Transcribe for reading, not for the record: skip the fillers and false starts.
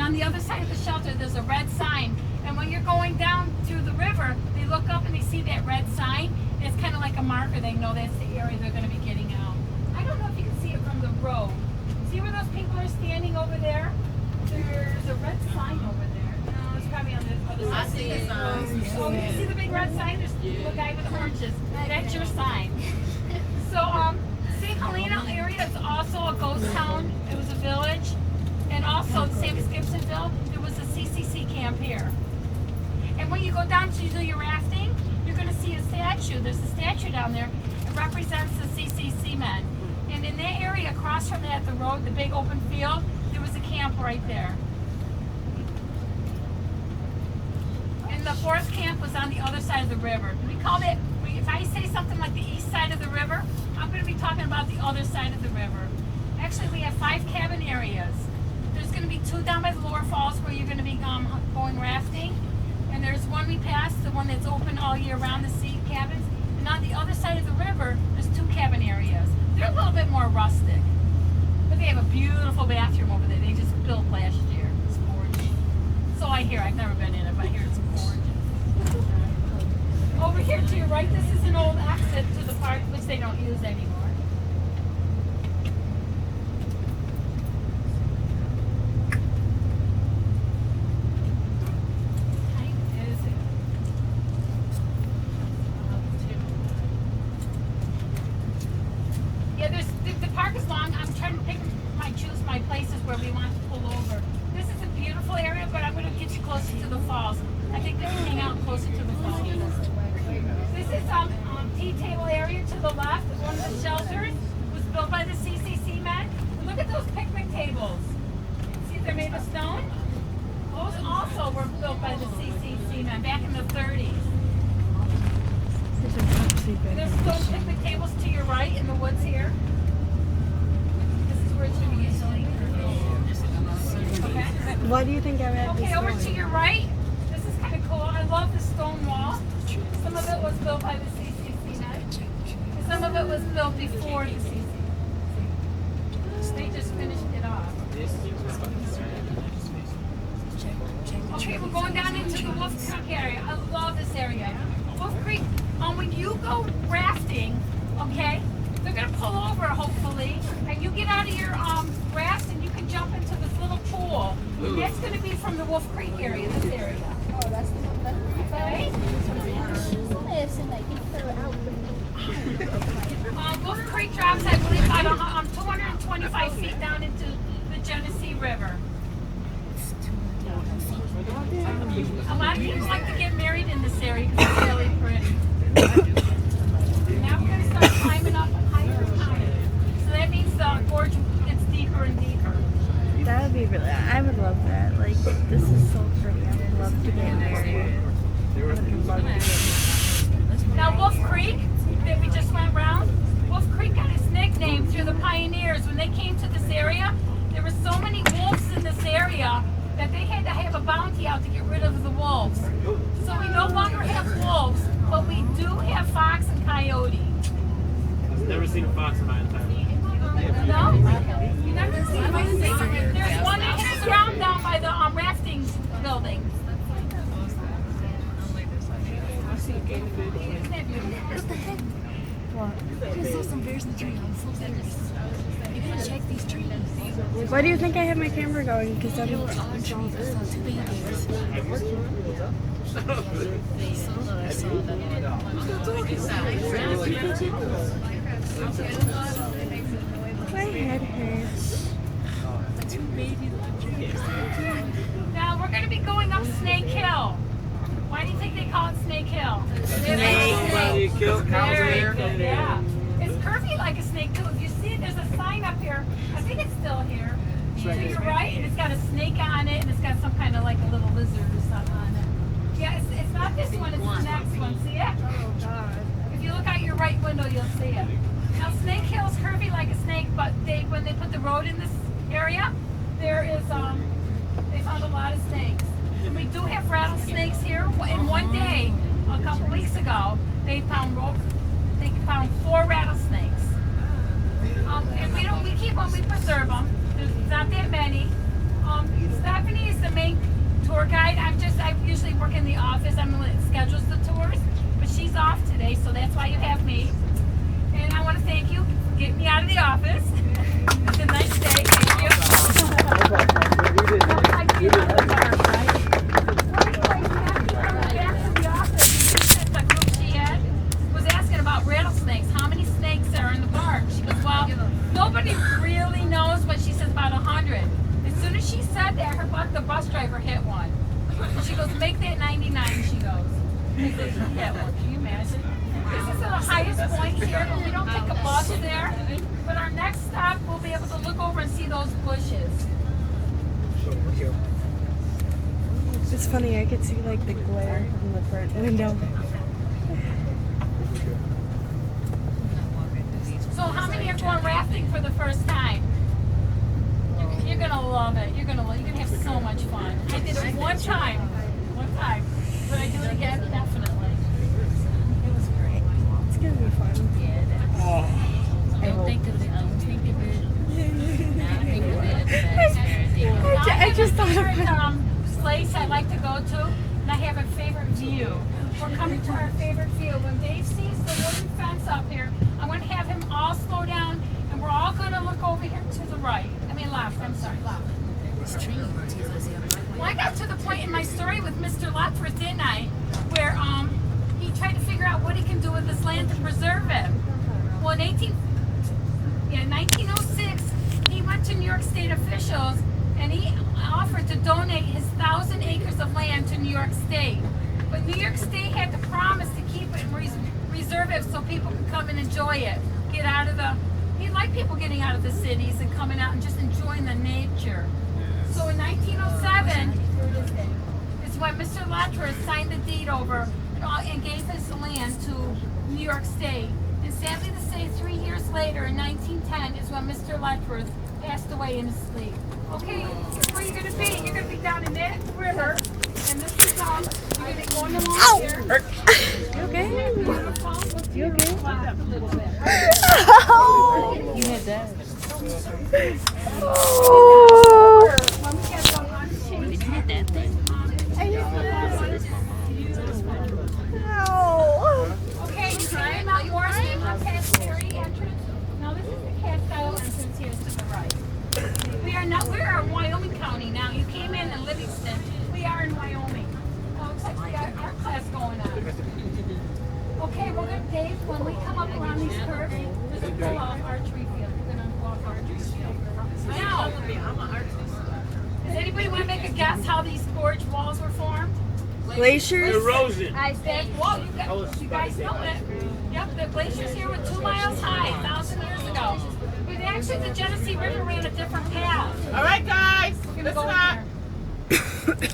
on the other side of the shelter, there's a red sign. And when you're going down to the river, they look up and they see that red sign. It's kind of like a marker. They know that's the area they're going to be getting out. I don't know if you can see it from the road. See where those people are standing over there? There's a red sign over there. No, it's probably on the other side. I see it. Oh, you see the big red sign? There's the guy with the oranges. That's your sign. So, St. Helena area is also a ghost town. It was a village. And also, same as Gibsonville, there was a CCC camp here. And when you go down to do your rafting, you're going to see a statue. There's a statue down there. It represents the CCC men. And in that area, across from that, the road, the big open field, there was a camp right there. And the fourth camp was on the other side of the river. We called it, if I say something like the east side of the river, I'm going to be talking about the other side of the river. Actually, we have 5 cabin areas. There's going to be 2 down by the lower falls where you're going to be going rafting. And there's one we passed, the one that's open all year round, the sea cabins. And on the other side of the river, there's 2 cabin areas. They're a little bit more rustic. But they have a beautiful bathroom over there. They just built last year. It's gorgeous. So I hear. I've never been in it, but I hear it's gorgeous. Over here to your right, this is an old exit to the park, which they don't use anymore. The park is long. I'm trying to choose my places where we want to pull over. This is a beautiful area, but I'm going to get you closer to the falls. I think they can hang out closer to the falls. This is tea table area to the left. One of the shelters was built by the CCC men. And look at those picnic tables. See, they're made of stone. Those also were built by the CCC men back in the 30s. There's stone picnic tables to your right in the woods here. Okay. Why do you think I read this? Okay, over to your right. This is kind of cool. I love the stone wall. Some of it was built by the CCC men. Some of it was built before the CCC. They just finished it off. Okay, we're going down into the Wolf Creek area. I love this area. Wolf Creek, when you go rafting, okay, they're going to pull over, hopefully, and you get out of your raft and you can jump into this little pool. And that's going to be from the Wolf Creek area, this area. Oh, that's the one. Okay? Wolf Creek drops, I believe, about 225 feet down into the Genesee River. A lot of people like to get married in this area because it's really pretty. Now we're going to start climbing up higher and higher. So that means the gorge gets deeper and deeper. That would be really, I would love that. Like, this is so pretty. I would love to get married. I would love to. Now Wolf Creek, that we just went around, Wolf Creek got its nickname through the pioneers. When they came to this area, there were so many wolves in this area that they had to have a bounty out to get rid of the wolves. So we no longer have wolves, but we do have fox and coyote. I've never seen a fox in my entire life. No? You never seen one? There's one that hangs around down by the rafting building. Isn't that beautiful? What the heck? What? I just saw some bears in the tree. I'm so serious. You gotta check these trees. Why do you think I have my camera going? Because I'm They were all trees. I saw 2 babies. I saw that. my head hurts. 2 babies in the trees. Now we're going to be going up Snake Hill. Why do you think they call it Snake Hill? Somebody killed cows in there. Yeah. It's curvy like a snake too. If you see it, there's a sign up here. I think it's still here. To your right, and it's got a snake on it, and it's got some kind of like a little lizard or something on it. Yeah, it's not this one, it's the next one. See it? Oh, God. If you look out your right window, you'll see it. Now, Snake Hill's curvy like a snake, but when they put the road in this area, there is, they found a lot of snakes. And we do have rattlesnakes here. In one day, a couple weeks ago, they found 4 rattlesnakes. And we keep them, we preserve them. There's not that many. Stephanie is the main tour guide. I usually work in the office. I'm the one that schedules the tours, but she's off today, so that's why you have me. And I want to thank you for getting me out of the office. It's a nice day. Thank you. I do love the bar, right? Well, anyway, Stephanie coming back to the office, and the group she had was asking about rattlesnakes. How many snakes are in the barn? She goes, well, nobody really knows, but she says about 100. As soon as she said that, the bus driver hit one. She goes, make that 99, she goes. Because he hit one. Can you imagine? This is the highest point here, but we don't take a bus there. But our next stop, we'll be able to look over and see those bushes. It's funny, I could see like the glare from the front window. So how many are going rafting for the first time? You're gonna love it. You're gonna have so much fun. I did it one time, but I do it again definitely. It was great. It's gonna be fun. Don't think of it. Don't think of it. Not think of it. I just thought of it. Place I like to go to, and I have a favorite view. We're coming to our favorite view. When Dave sees the wooden fence up here, I'm going to have him all slow down, and we're all going to look over here to the right. I mean left. I'm sorry, left. Well, I got to the point in my story with Mr. Lutworth, didn't I? Where he tried to figure out what he can do with this land to preserve it. Well, in 1906, he went to New York State officials and he offered to donate his 1,000 acres of land to New York State. But New York State had to promise to keep it and reserve it so people could come and enjoy it. Get out of the... He liked people getting out of the cities and coming out and just enjoying the nature. So in 1907 is when Mr. Lutworth signed the deed over and gave his land to New York State. And sadly to say, 3 years later, in 1910, is when Mr. Lutworth passed away in his sleep. Okay, where you're gonna be? You're gonna be down in that river, and this is you're gonna be going along here. You okay? Beautiful. You okay? Laugh a little bit. You had that. When we get some unchanged, okay, you came out yours came from past Perry entrance. Now this is the cast iron entrance here to the right. We're in Wyoming County now. You came in Livingston. We are in Wyoming. Oh, looks like we got art class going on. Okay, we're gonna, Dave, when we come up around these curves, there's a pull-off archery field. We're gonna pull off archery field. Now, does anybody want to make a guess how these gorge walls were formed? Glaciers? Erosion. I said, well, you guys know it. Yep, the glaciers here were 2 miles high 1,000 years ago. But actually, the Genesee River ran a different path. All right, guys, We're gonna listen go up. in there.